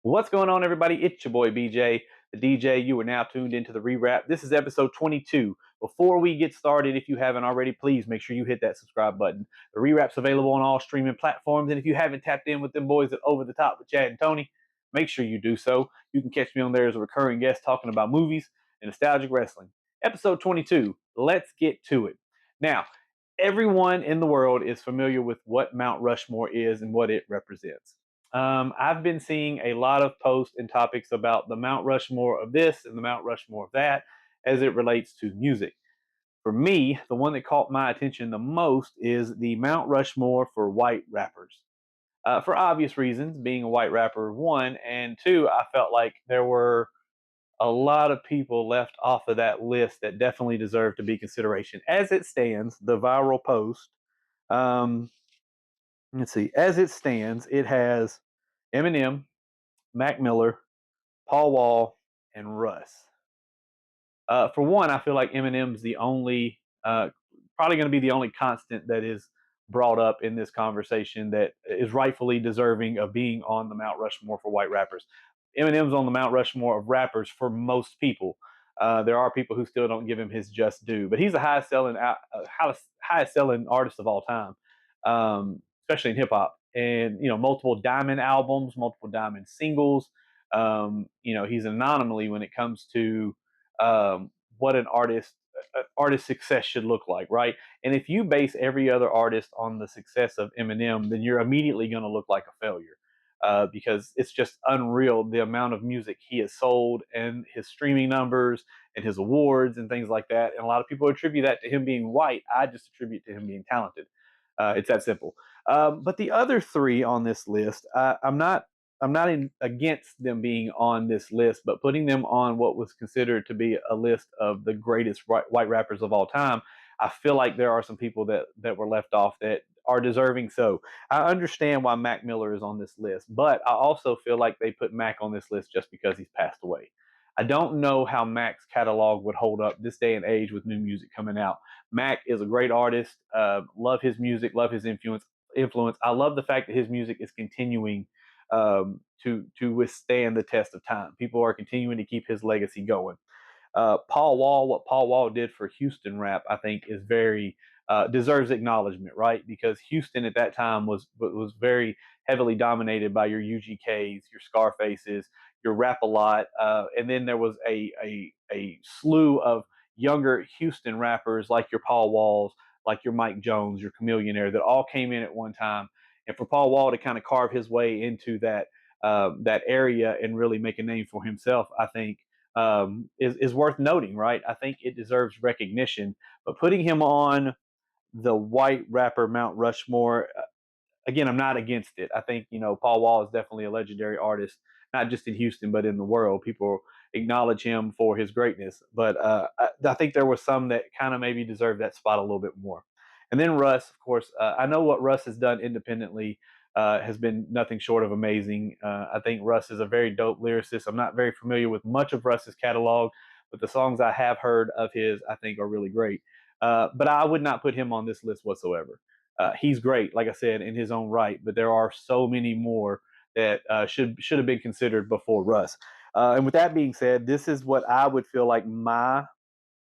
What's going on, everybody? It's your boy BJ, the DJ. You are now tuned into the rewrap. This is episode 22. Before we get started, if you haven't already, please make sure you hit that subscribe button. The rewrap's available on all streaming platforms, and if you haven't tapped in with them boys at Over the Top with Chad and Tony, make sure you do so. You can catch me on there as a recurring guest talking about movies and nostalgic wrestling. Episode 22. Let's get to it. Now, everyone in the world is familiar with what Mount Rushmore is and what it represents. I've been seeing a lot of posts and topics about the Mount Rushmore of this and the Mount Rushmore of that as it relates to music. For me, the one that caught my attention the most is the Mount Rushmore for white rappers. For obvious reasons, being a white rapper, one, and two, I felt like there were a lot of people left off of that list that definitely deserve to be consideration. As it stands, the viral post, um, let's see, as it stands, it has Eminem, Mac Miller, Paul Wall, and Russ. For one, I feel like Eminem's the only, probably going to be the only constant that is brought up in this conversation that is rightfully deserving of being on the Mount Rushmore for white rappers. Eminem's on the Mount Rushmore of rappers for most people. There are people who still don't give him his just due, but he's the highest selling artist of all time, especially in hip hop. And multiple diamond albums, multiple diamond singles. He's an anomaly when it comes to what an artist success should look like, right? And if you base every other artist on the success of Eminem, then you're immediately going to look like a failure. Because it's just unreal the amount of music he has sold and his streaming numbers and his awards and things like that. And a lot of people attribute that to him being white. I just attribute to him being talented. It's that simple. But the other three on this list, I'm not against them being on this list, but putting them on what was considered to be a list of the greatest white rappers of all time, I feel like there are some people that were left off that are deserving. So I understand why Mac Miller is on this list, but I also feel like they put Mac on this list just because he's passed away. I don't know how Mac's catalog would hold up this day and age with new music coming out. Mac is a great artist. Love his music. Love his influence. I love the fact that his music is continuing to withstand the test of time. People are continuing to keep his legacy going. Paul Wall, what Paul Wall did for Houston rap, I think is very deserves acknowledgement, right? Because Houston at that time was very heavily dominated by your UGKs, your Scarfaces, your Rap a Lot, and then there was a slew of younger Houston rappers like your Paul Walls, like your Mike Jones, your Chameleonaire, that all came in at one time. And for Paul Wall to kind of carve his way into that area and really make a name for himself, I think is worth noting, right? I think it deserves recognition. But putting him on the white rapper Mount Rushmore, again, I'm not against it. I think Paul Wall is definitely a legendary artist, not just in Houston but in the world. People acknowledge him for his greatness, but I think there were some that kind of maybe deserve that spot a little bit more. And then Russ, of course, I know what Russ has done independently. Has been nothing short of amazing. I think Russ is a very dope lyricist. I'm not very familiar with much of Russ's catalog, but the songs I have heard of his, I think, are really great. But I would not put him on this list whatsoever. He's great, like I said, in his own right, but there are so many more that should have been considered before Russ. And with that being said, this is what I would feel like my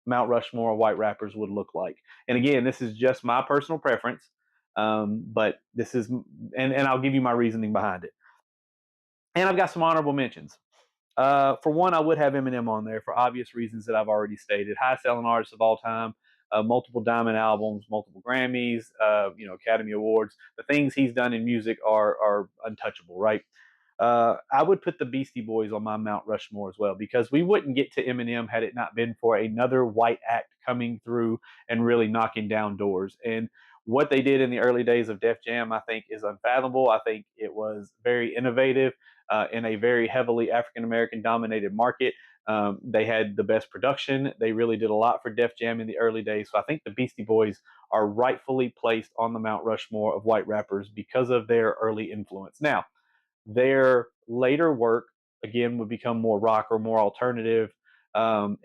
Mount Rushmore of white rappers would look like. And again, this is just my personal preference, but this is, and I'll give you my reasoning behind it. And I've got some honorable mentions. For one, I would have Eminem on there for obvious reasons that I've already stated. High selling artist of all time, multiple diamond albums, multiple Grammys, Academy Awards. The things he's done in music are untouchable, right? I would put the Beastie Boys on my Mount Rushmore as well, because we wouldn't get to Eminem had it not been for another white act coming through and really knocking down doors. And what they did in the early days of Def Jam, I think, is unfathomable. I think it was very innovative in a very heavily African American dominated market. They had the best production. They really did a lot for Def Jam in the early days. So I think the Beastie Boys are rightfully placed on the Mount Rushmore of white rappers because of their early influence. Now, their later work, again, would become more rock or more alternative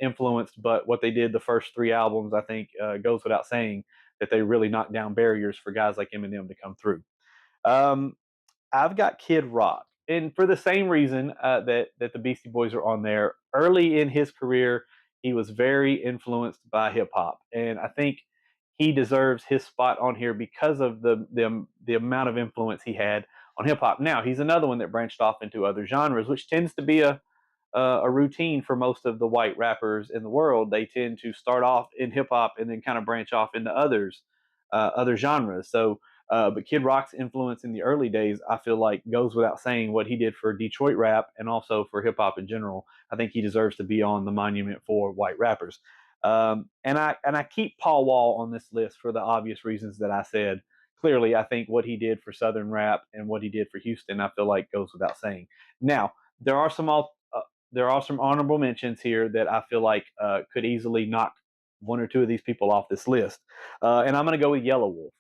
influenced. But what they did the first three albums, I think, goes without saying that they really knocked down barriers for guys like Eminem to come through. Um, I've got Kid Rock. and for the same reason that the Beastie Boys are on there. Early in his career, he was very influenced by hip hop, and I think he deserves his spot on here because of the amount of influence he had on hip hop. Now he's another one that branched off into other genres, which tends to be a routine for most of the white rappers in the world. They tend to start off in hip hop and then kind of branch off into other genres. So, but Kid Rock's influence in the early days, I feel like, goes without saying. What he did for Detroit rap and also for hip hop in general, I think he deserves to be on the monument for white rappers. And I keep Paul Wall on this list for the obvious reasons that I said. Clearly, I think what he did for Southern rap and what he did for Houston, I feel like goes without saying. Now, there are some there are some honorable mentions here that I feel like could easily knock one or two of these people off this list. And I'm going to go with Yellow Wolf.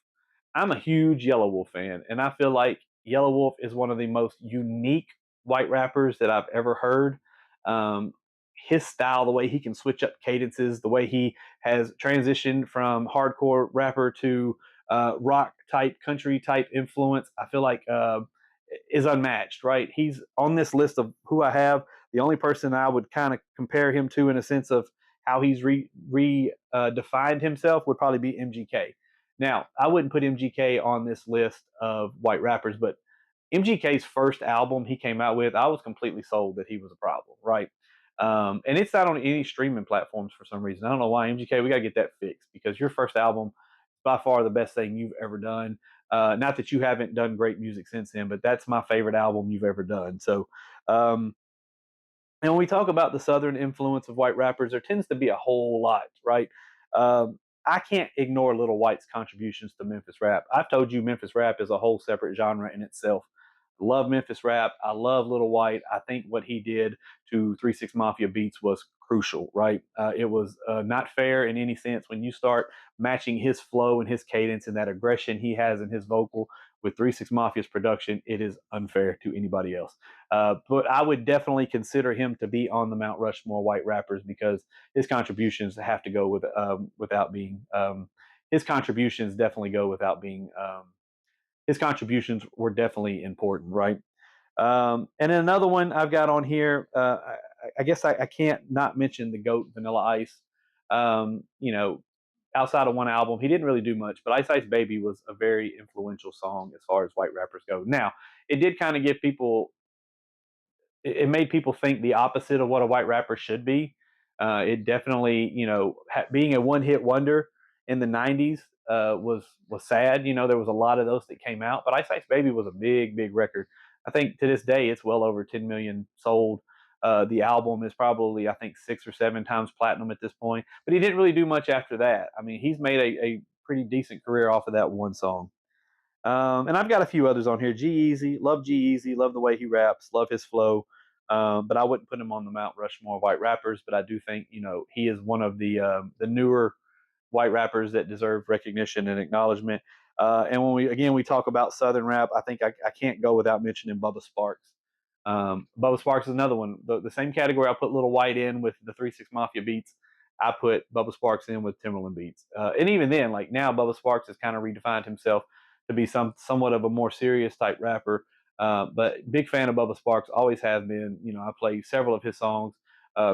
I'm a huge Yellow Wolf fan, and I feel like Yellow Wolf is one of the most unique white rappers that I've ever heard. Um, his style, the way he can switch up cadences, the way he has transitioned from hardcore rapper to rock type, country type influence, I feel like is unmatched, right? He's on this list of who I have. The only person I would kind of compare him to in a sense of how he's defined himself would probably be MGK. Now, I wouldn't put MGK on this list of white rappers, but MGK's first album he came out with, I was completely sold that he was a problem, right? And it's not on any streaming platforms for some reason. I don't know why. MGK, we got to get that fixed because your first album is by far the best thing you've ever done. Not that you haven't done great music since then, but that's my favorite album you've ever done. So, and when we talk about the Southern influence of white rappers, there tends to be a whole lot, right? I can't ignore Little White's contributions to Memphis rap. I've told you Memphis rap is a whole separate genre in itself. Love Memphis rap. I love Little White. I think what he did to 3 6 Mafia beats was crucial, right? It was not fair in any sense when you start matching his flow and his cadence and that aggression he has in his vocal with 3 6 Mafia's production. It is unfair to anybody else. But I would definitely consider him to be on the Mount Rushmore white rappers because his contributions have to go without being. His contributions definitely go without being. His contributions were definitely important, right? And then another one I've got on here, I guess I can't not mention the GOAT Vanilla Ice. You know, outside of one album, he didn't really do much, but Ice Ice Baby was a very influential song as far as white rappers go. Now, it did kind of give people it made people think the opposite of what a white rapper should be. It definitely, being a one-hit wonder in the '90s was sad. There was a lot of those that came out, but Ice Ice Baby was a big, big record. I think to this day it's well over 10 million sold. The album is probably, I think, 6 or 7 times platinum at this point, but he didn't really do much after that. I mean, he's made a pretty decent career off of that one song. And I've got a few others on here. G-Eazy, love G-Eazy, love the way he raps, love his flow. But I wouldn't put him on the Mount Rushmore of white rappers. But I do think he is one of the newer white rappers that deserve recognition and acknowledgement. And when we talk about Southern rap, I think I can't go without mentioning Bubba Sparks. Bubba Sparks is another one. The same category I put Little White in with the 3 6 Mafia beats. I put Bubba Sparks in with Timberland beats. And even then, like now, Bubba Sparks has kind of redefined himself to be somewhat of a more serious type rapper. But big fan of Bubba Sparks, always have been. I play several of his songs,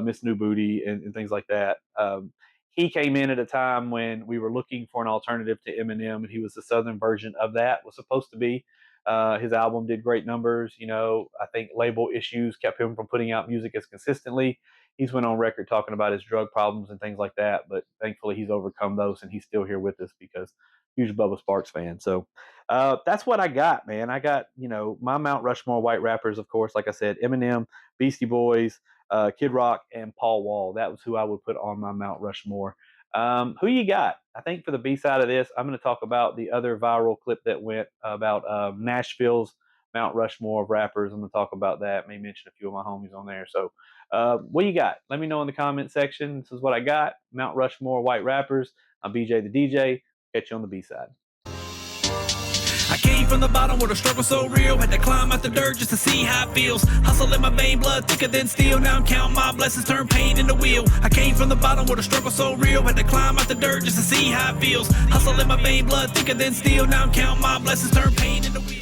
Miss New Booty and things like that. He came in at a time when we were looking for an alternative to Eminem, and he was the Southern version of that, was supposed to be. His album did great numbers. I think label issues kept him from putting out music as consistently. He's went on record talking about his drug problems and things like that, but thankfully he's overcome those and he's still here with us because huge Bubba Sparks fan. So that's what I got, man. I got, my Mount Rushmore white rappers, of course, like I said, Eminem, Beastie Boys, Kid Rock, and Paul Wall. That was who I would put on my Mount Rushmore. Who you got? I think for the B side of this, I'm going to talk about the other viral clip that went about Nashville's Mount Rushmore of rappers. I'm going to talk about that. May mention a few of my homies on there. So, what you got? Let me know in the comment section. This is what I got. Mount Rushmore white rappers. I'm BJ the DJ. Catch you on the B side. I came from the bottom where the struggle's so real. Had to climb out the dirt just to see how it feels. Hustle in my vein, blood thicker than steel. Now I'm counting my blessings, turn pain into wheel. I came from the bottom where the struggle's so real. Had to climb out the dirt just to see how it feels. Hustle in my vein, blood thicker than steel. Now I'm counting my blessings, turn pain into wheel.